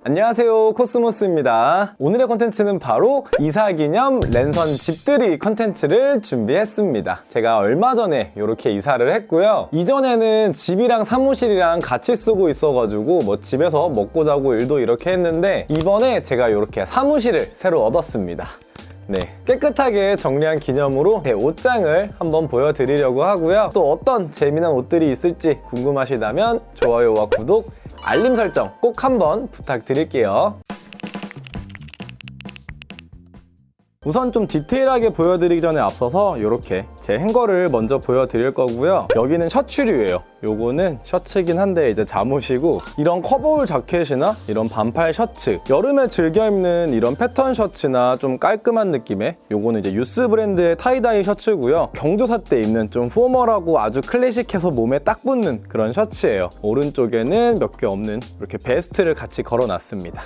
안녕하세요, 코스모스입니다. 오늘의 컨텐츠는 바로 이사기념 랜선 집들이 컨텐츠를 준비했습니다. 제가 얼마 전에 이렇게 이사를 했고요. 이전에는 집이랑 사무실이랑 같이 쓰고 있어가지고 뭐 집에서 먹고 자고 일도 이렇게 했는데 이번에 제가 이렇게 사무실을 새로 얻었습니다. 네, 깨끗하게 정리한 기념으로 제 옷장을 한번 보여드리려고 하고요. 또 어떤 재미난 옷들이 있을지 궁금하시다면 좋아요와 구독, 알림 설정 꼭 한번 부탁드릴게요. 우선 좀 디테일하게 보여드리기 전에 앞서서 이렇게 제 행거를 먼저 보여드릴 거고요. 여기는 셔츠류예요. 요거는 셔츠긴 한데 이제 잠옷이고, 이런 커버올 자켓이나 이런 반팔 셔츠, 여름에 즐겨 입는 이런 패턴 셔츠나 좀 깔끔한 느낌의, 요거는 이제 유스 브랜드의 타이다이 셔츠고요. 경조사 때 입는 좀 포멀하고 아주 클래식해서 몸에 딱 붙는 그런 셔츠예요. 오른쪽에는 몇 개 없는 이렇게 베스트를 같이 걸어놨습니다.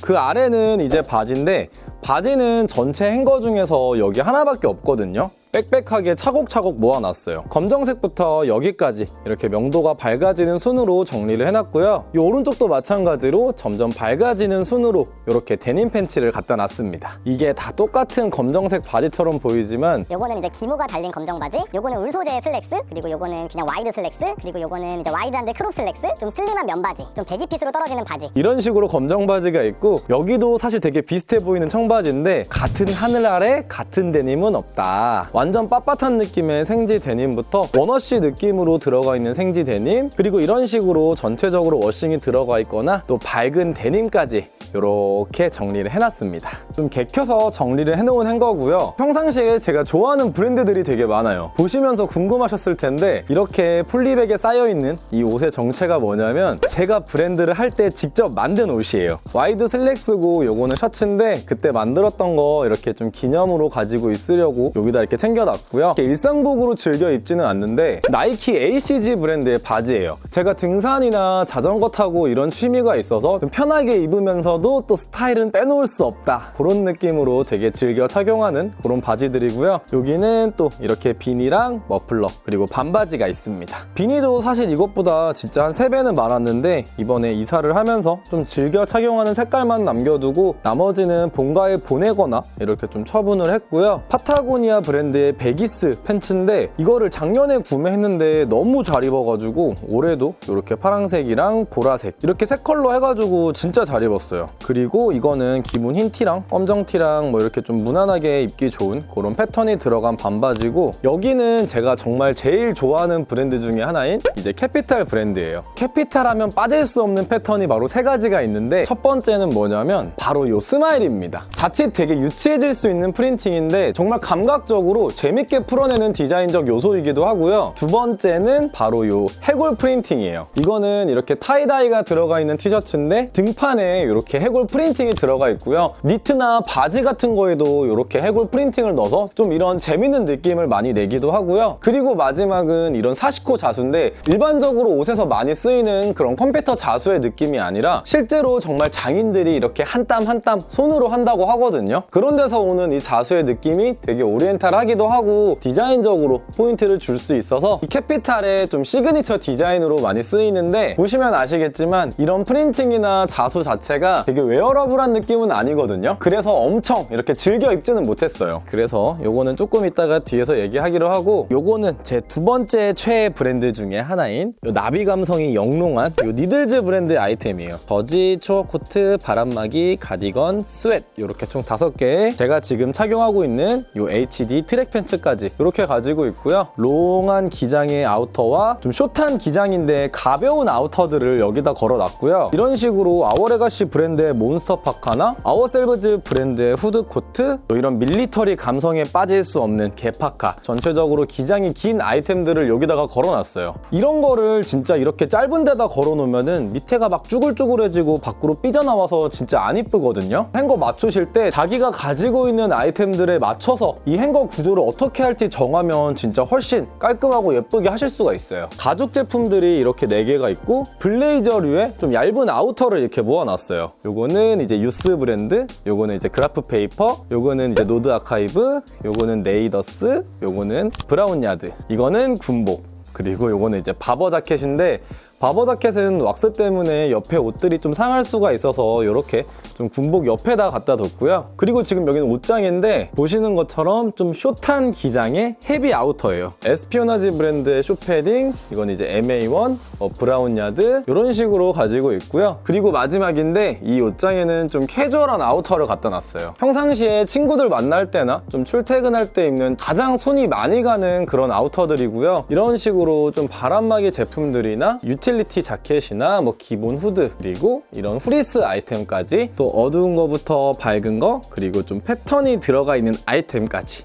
그 아래는 이제 바지인데, 바지는 전체 행거 중에서 여기 하나밖에 없거든요. 빽빽하게 차곡차곡 모아놨어요. 검정색부터 여기까지 이렇게 명도가 밝아지는 순으로 정리를 해놨고요. 이 오른쪽도 마찬가지로 점점 밝아지는 순으로 이렇게 데님 팬츠를 갖다 놨습니다. 이게 다 똑같은 검정색 바지처럼 보이지만 요거는 이제 기모가 달린 검정 바지, 요거는 울 소재의 슬랙스, 그리고 요거는 그냥 와이드 슬랙스, 그리고 요거는 이제 와이드한데 크롭 슬랙스, 좀 슬림한 면 바지, 좀 배기핏으로 떨어지는 바지. 이런 식으로 검정 바지가 있고, 여기도 사실 되게 비슷해 보이는 청바지인데 같은 하늘 아래 같은 데님은 없다. 완전 빳빳한 느낌의 생지 데님부터 원워시 느낌으로 들어가 있는 생지 데님, 그리고 이런 식으로 전체적으로 워싱이 들어가 있거나 또 밝은 데님까지 이렇게 정리를 해놨습니다. 좀 개켜서 정리를 해놓은 행거고요. 평상시에 제가 좋아하는 브랜드들이 되게 많아요. 보시면서 궁금하셨을 텐데, 이렇게 폴리백에 쌓여있는 이 옷의 정체가 뭐냐면 제가 브랜드를 할 때 직접 만든 옷이에요. 와이드 슬랙스고 요거는 셔츠인데 그때 만들었던 거 이렇게 좀 기념으로 가지고 있으려고 여기다 이렇게 챙겨놨고요. 이렇게 일상복으로 즐겨 입지는 않는데 나이키 ACG 브랜드의 바지예요. 제가 등산이나 자전거 타고 이런 취미가 있어서 좀 편하게 입으면서도 또 스타일은 빼놓을 수 없다, 그런 느낌으로 되게 즐겨 착용하는 그런 바지들이고요. 여기는 또 이렇게 비니랑 머플러 그리고 반바지가 있습니다. 비니도 사실 이것보다 진짜 한 3배는 많았는데 이번에 이사를 하면서 좀 즐겨 착용하는 색깔만 남겨두고 나머지는 본가에 보내거나 이렇게 좀 처분을 했고요. 파타고니아 브랜드의 베기스 팬츠인데 이거를 작년에 구매했는데 너무 잘 입어가지고 올해도 이렇게 파란색이랑 보라색 이렇게 세 컬러 해가지고 진짜 잘 입었어요. 그리고 이거는 기본 흰 티랑 검정 티랑 뭐 이렇게 좀 무난하게 입기 좋은 그런 패턴이 들어간 반바지고, 여기는 제가 정말 제일 좋아하는 브랜드 중에 하나인 이제 캐피탈 브랜드예요. 캐피탈 하면 빠질 수 없는 패턴이 바로 3가지가 있는데, 첫 번째는 뭐냐면 바로 이 스마일입니다. 자칫 되게 유치해질 수 있는 프린팅인데 정말 감각적으로 재밌게 풀어내는 디자인적 요소이기도 하고요. 두 번째는 바로 이 해골 프린팅이에요. 이거는 이렇게 타이다이가 들어가 있는 티셔츠인데 등판에 이렇게 해골 프린팅이 들어가 있고요. 니트나 바지 같은 거에도 이렇게 해골 프린팅을 넣어서 좀 이런 재밌는 느낌을 많이 내기도 하고요. 그리고 마지막은 이런 사시코 자수인데, 일반적으로 옷에서 많이 쓰이는 그런 컴퓨터 자수의 느낌이 아니라 실제로 정말 장인들이 이렇게 한 땀 한 땀 손으로 한다고 하거든요. 그런 데서 오는 이 자수의 느낌이 되게 오리엔탈하기도 하고 디자인적으로 포인트를 줄 수 있어서 이 캐피탈의 좀 시그니처 디자인으로 많이 쓰이는데, 보시면 아시겠지만 이런 프린팅이나 자수 자체가 되게 웨어러블한 느낌은 아니거든요. 그래서 엄청 이렇게 즐겨 입지는 못했어요. 그래서 요거는 조금 이따가 뒤에서 얘기하기로 하고, 요거는 제 두 번째 최애 브랜드 중에 하나인 요 나비 감성이 영롱한 요 니들즈 브랜드의 아이템이에요. 저지, 추억 코트, 바람막이, 가디건, 스웨트 이렇게 총 5개, 제가 지금 착용하고 있는 요 HD 트랙 팬츠까지 이렇게 가지고 있고요. 롱한 기장의 아우터와 좀 숏한 기장인데 가벼운 아우터들을 여기다 걸어놨고요. 이런 식으로 아워레가시 브랜드의 몬스터 파카나 아워셀브즈 브랜드의 후드 코트, 또 이런 밀리터리 감성에 빠질 수 없는 개파카, 전체적으로 기장이 긴 아이템들을 여기다가 걸어놨어요. 이런 거를 진짜 이렇게 짧은 데다 걸어놓으면은 밑에가 막 쭈글쭈글해지고 밖으로 삐져나와서 진짜 안 이쁘거든요. 행거 맞추실 때 자기가 가지고 있는 아이템들에 맞춰서 이 행거 구조를 어떻게 할지 정하면 진짜 훨씬 깔끔하고 예쁘게 하실 수가 있어요. 가죽 제품들이 이렇게 4개가 있고, 블레이저류의 좀 얇은 아우터를 이렇게 모아놨어요. 요거는 이제 유스 브랜드, 요거는 이제 그라프 페이퍼, 요거는 이제 노드 아카이브, 요거는 네이더스, 요거는 브라운 야드, 이거는 군복, 그리고 요거는 이제 바버 자켓인데 바버 자켓은 왁스 때문에 옆에 옷들이 좀 상할 수가 있어서 이렇게 좀 군복 옆에다 갖다 뒀고요. 그리고 지금 여기는 옷장인데 보시는 것처럼 좀 숏한 기장의 헤비 아우터예요. 에스피오나지 브랜드의 숏 패딩, 이건 이제 MA1, 브라운 야드 이런 식으로 가지고 있고요. 그리고 마지막인데 이 옷장에는 좀 캐주얼한 아우터를 갖다 놨어요. 평상시에 친구들 만날 때나 좀 출퇴근할 때 입는 가장 손이 많이 가는 그런 아우터들이고요. 이런 식으로 좀 바람막이 제품들이나 유틸리티 자켓이나 뭐 기본 후드, 그리고 이런 후리스 아이템까지, 또 어두운 거부터 밝은 거, 그리고 좀 패턴이 들어가 있는 아이템까지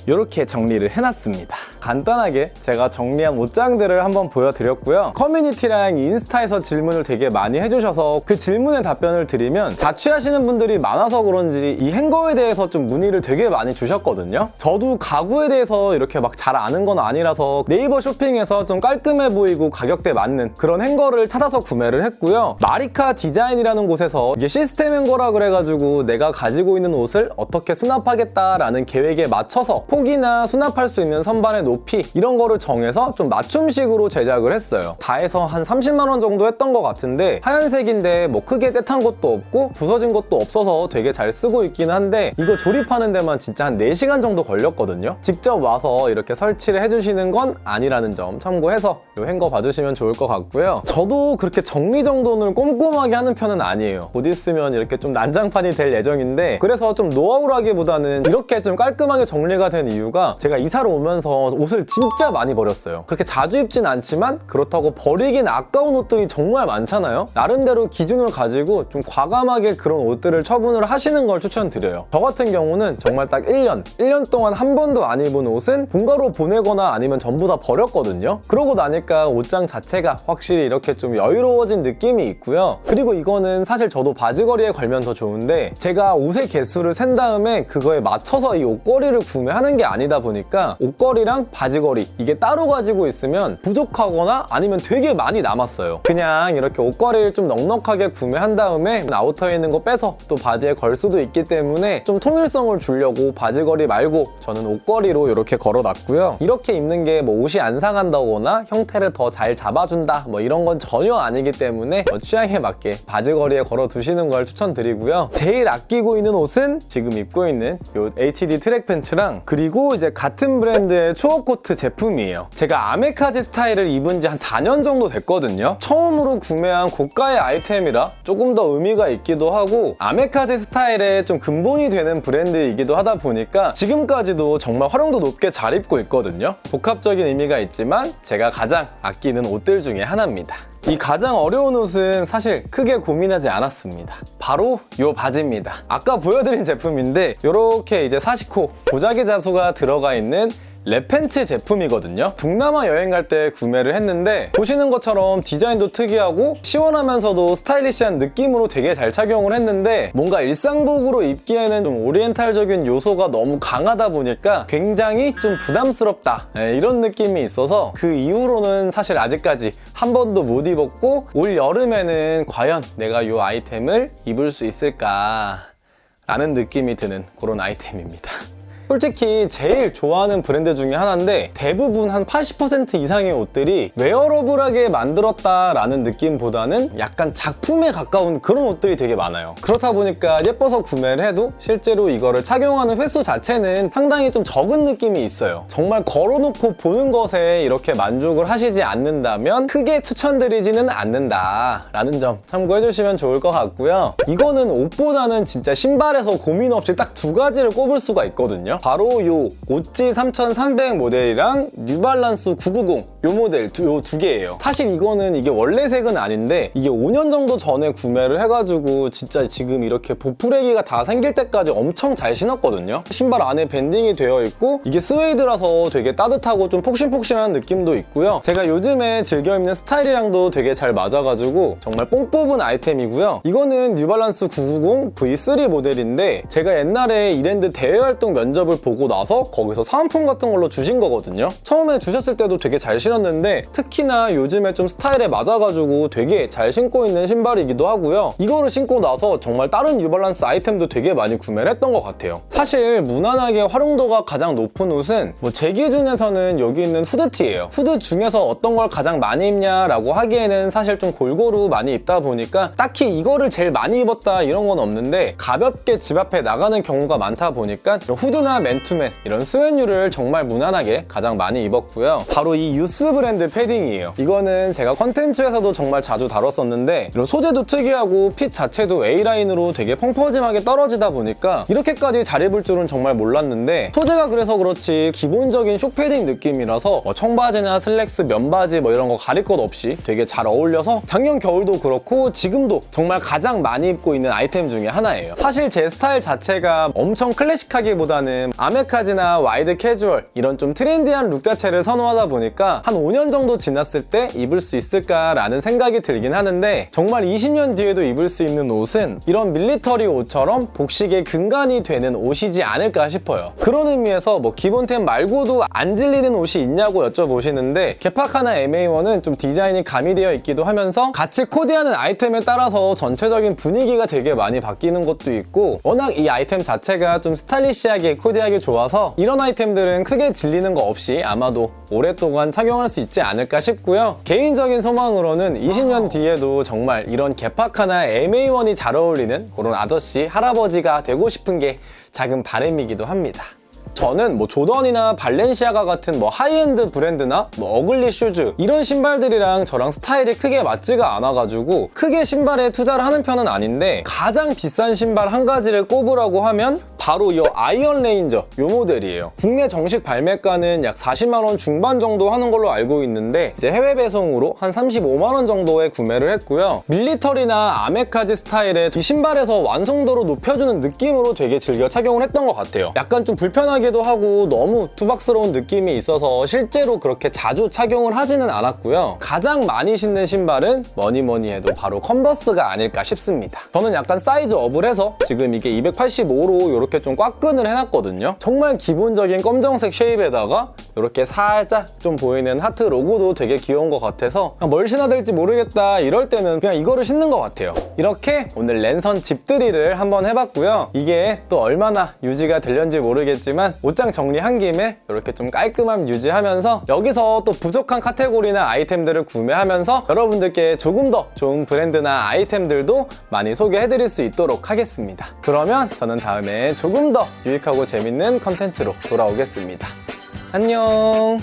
이렇게 정리를 해놨습니다. 간단하게 제가 정리한 옷장들을 한번 보여드렸고요. 커뮤니티랑 인스타에서 질문을 되게 많이 해주셔서 그 질문에 답변을 드리면 자취하시는 분들이 많아서 그런지 이 행거에 대해서 좀 문의를 되게 많이 주셨거든요. 저도 가구에 대해서 이렇게 막 잘 아는 건 아니라서 네이버 쇼핑에서 좀 깔끔해 보이고 가격대 맞는 그런 행거를 찾아서 구매를 했고요. 마리카 디자인이라는 곳에서 이게 시스템 행거라 그래가지고 내가 가지고 있는 옷을 어떻게 수납하겠다라는 계획에 맞춰서 폭이나 수납할 수 있는 선반의 높이 이런 거를 정해서 좀 맞춤식으로 제작을 했어요. 다 해서 한 30만 원 정도 했던 것 같은데, 하얀색인데 뭐 크게 떼탄 것도 없고 부서진 것도 없어서 되게 잘 쓰고 있긴 한데, 이거 조립하는 데만 진짜 한 4시간 정도 걸렸거든요. 직접 와서 이렇게 설치를 해주시는 건 아니라는 점 참고해서 이 행거 봐주시면 좋을 것 같고요. 저도 그렇게 정리정돈을 꼼꼼하게 하는 편은 아니에요. 곧 있으면 이렇게 좀 난장판이 될 예정인데, 그래서 좀 노하우라기보다는 이렇게 좀 깔끔하게 정리가 된 이유가, 제가 이사를 오면서 옷을 진짜 많이 버렸어요. 그렇게 자주 입진 않지만 그렇다고 버리긴 아까운 옷들이 정말 많잖아요. 나름대로 기준을 가지고 좀 과감하게 그런 옷들을 처분을 하시는 걸 추천드려요. 저 같은 경우는 정말 딱 1년 동안 한 번도 안 입은 옷은 본가로 보내거나 아니면 전부 다 버렸거든요. 그러고 나니까 옷장 자체가 확실히 이렇게 좀 여유로워진 느낌이 있고요. 그리고 이거는 사실 저도 바지거리에 걸면 더 좋은데, 제가 옷의 개수를 센 다음에 그거에 맞춰서 이 옷걸이를 구매하는 게 아니다 보니까 옷걸이랑 바지걸이 이게 따로 가지고 있으면 부족하거나 아니면 되게 많이 남았어요. 그냥 이렇게 옷걸이를 좀 넉넉하게 구매한 다음에 아우터에 있는 거 빼서 또 바지에 걸 수도 있기 때문에 좀 통일성을 주려고 바지걸이 말고 저는 옷걸이로 이렇게 걸어놨고요. 이렇게 입는 게 뭐 옷이 안 상한다거나 형태를 더 잘 잡아준다 뭐 이런 건 전혀 아니기 때문에 취향에 맞게 바지걸이에 걸어 두시는 걸 추천드리고요. 제일 아끼고 있는 옷은 지금 입고 있는 이 HD 트랙 팬츠랑, 그리고 이제 같은 브랜드의 초어 코트 제품이에요. 제가 아메카지 스타일을 입은 지 한 4년 정도 됐거든요. 처음으로 구매한 고가의 아이템이라 조금 더 의미가 있기도 하고, 아메카지 스타일의 좀 근본이 되는 브랜드이기도 하다 보니까 지금까지도 정말 활용도 높게 잘 입고 있거든요. 복합적인 의미가 있지만 제가 가장 아끼는 옷들 중에 하나입니다. 이 가장 어려운 옷은 사실 크게 고민하지 않았습니다. 바로 이 바지입니다. 아까 보여드린 제품인데 이렇게 이제 사시코 도자기 자수가 들어가 있는 랩팬츠 제품이거든요. 동남아 여행 갈 때 구매를 했는데, 보시는 것처럼 디자인도 특이하고 시원하면서도 스타일리시한 느낌으로 되게 잘 착용을 했는데, 뭔가 일상복으로 입기에는 좀 오리엔탈적인 요소가 너무 강하다 보니까 굉장히 좀 부담스럽다, 이런 느낌이 있어서 그 이후로는 사실 아직까지 한 번도 못 입었고, 올 여름에는 과연 내가 이 아이템을 입을 수 있을까 라는 느낌이 드는 그런 아이템입니다. 솔직히 제일 좋아하는 브랜드 중에 하나인데, 대부분 한 80% 이상의 옷들이 웨어러블하게 만들었다라는 느낌보다는 약간 작품에 가까운 그런 옷들이 되게 많아요. 그렇다 보니까 예뻐서 구매를 해도 실제로 이거를 착용하는 횟수 자체는 상당히 좀 적은 느낌이 있어요. 정말 걸어놓고 보는 것에 이렇게 만족을 하시지 않는다면 크게 추천드리지는 않는다라는 점 참고해주시면 좋을 것 같고요. 이거는 옷보다는 진짜 신발에서 고민 없이 딱 2가지를 꼽을 수가 있거든요. 바로 요 오찌 3300 모델이랑 뉴발란스 990 요 모델 요 두 개예요. 사실 이거는 이게 원래 색은 아닌데, 이게 5년 정도 전에 구매를 해가지고 진짜 지금 이렇게 보풀레기가 다 생길 때까지 엄청 잘 신었거든요. 신발 안에 밴딩이 되어 있고, 이게 스웨이드라서 되게 따뜻하고 좀 폭신폭신한 느낌도 있고요. 제가 요즘에 즐겨 입는 스타일이랑도 되게 잘 맞아가지고 정말 뽕 뽑은 아이템이고요. 이거는 뉴발란스 990 V3 모델인데, 제가 옛날에 이랜드 대외활동 면접을 보고 나서 거기서 사은품 같은 걸로 주신 거거든요. 처음에 주셨을 때도 되게 잘 신었는데 신었는데 특히나 요즘에 좀 스타일에 맞아가지고 되게 잘 신고 있는 신발이기도 하고요. 이거를 신고 나서 정말 다른 뉴발란스 아이템도 되게 많이 구매를 했던 것 같아요. 사실 무난하게 활용도가 가장 높은 옷은 제 기준에서는 여기 있는 후드티예요. 후드 중에서 어떤 걸 가장 많이 입냐라고 하기에는 사실 좀 골고루 많이 입다 보니까 딱히 이거를 제일 많이 입었다 이런 건 없는데, 가볍게 집 앞에 나가는 경우가 많다 보니까 후드나 맨투맨 이런 스웨뉴를 정말 무난하게 가장 많이 입었고요. 바로 이 유스 브랜드 패딩이에요. 이거는 제가 컨텐츠에서도 정말 자주 다뤘었는데, 이런 소재도 특이하고 핏 자체도 A라인으로 되게 펑퍼짐하게 떨어지다 보니까 이렇게까지 잘 입을 줄은 정말 몰랐는데, 소재가 그래서 그렇지 기본적인 쇼패딩 느낌이라서 청바지나 슬랙스, 면바지 이런 거 가릴 것 없이 되게 잘 어울려서 작년 겨울도 그렇고 지금도 정말 가장 많이 입고 있는 아이템 중에 하나예요. 사실 제 스타일 자체가 엄청 클래식하기보다는 아메카지나 와이드 캐주얼 이런 좀 트렌디한 룩 자체를 선호하다 보니까 한 5년 정도 지났을 때 입을 수 있을까라는 생각이 들긴 하는데, 정말 20년 뒤에도 입을 수 있는 옷은 이런 밀리터리 옷처럼 복식의 근간이 되는 옷이지 않을까 싶어요. 그런 의미에서 기본템 말고도 안 질리는 옷이 있냐고 여쭤보시는데, 개파카나 MA1은 좀 디자인이 가미되어 있기도 하면서 같이 코디하는 아이템에 따라서 전체적인 분위기가 되게 많이 바뀌는 것도 있고, 워낙 이 아이템 자체가 좀 스타일리시하게 코디하기 좋아서 이런 아이템들은 크게 질리는 거 없이 아마도 오랫동안 착용할 수 있지 않을까 싶고요. 개인적인 소망으로는 20년 뒤에도 정말 이런 개파카나 MA1이 잘 어울리는 그런 아저씨, 할아버지가 되고 싶은 게 작은 바람이기도 합니다. 저는 조던이나 발렌시아가 같은 하이엔드 브랜드나 어글리 슈즈 이런 신발들이랑 저랑 스타일이 크게 맞지가 않아가지고 크게 신발에 투자를 하는 편은 아닌데, 가장 비싼 신발 한 가지를 꼽으라고 하면 바로 이 아이언 레인저 이 모델이에요. 국내 정식 발매가는 약 40만원 중반 정도 하는 걸로 알고 있는데, 이제 해외 배송으로 한 35만원 정도에 구매를 했고요. 밀리터리나 아메카지 스타일의 이 신발에서 완성도로 높여주는 느낌으로 되게 즐겨 착용을 했던 것 같아요. 약간 좀 불편하기도 하고 너무 투박스러운 느낌이 있어서 실제로 그렇게 자주 착용을 하지는 않았고요. 가장 많이 신는 신발은 뭐니 해도 바로 컨버스가 아닐까 싶습니다. 저는 약간 사이즈 업을 해서 지금 이게 285로 이렇게 좀 꽉끈을 해놨거든요. 정말 기본적인 검정색 쉐입에다가 이렇게 살짝 좀 보이는 하트 로고도 되게 귀여운 것 같아서 뭘 신어야 될지 모르겠다 이럴 때는 그냥 이거를 신는 것 같아요. 이렇게 오늘 랜선 집들이를 한번 해봤고요. 이게 또 얼마나 유지가 되려는지 모르겠지만 옷장 정리한 김에 이렇게 좀 깔끔함 유지하면서 여기서 또 부족한 카테고리나 아이템들을 구매하면서 여러분들께 조금 더 좋은 브랜드나 아이템들도 많이 소개해드릴 수 있도록 하겠습니다. 그러면 저는 다음에 조금 더 유익하고 재밌는 컨텐츠로 돌아오겠습니다. 안녕.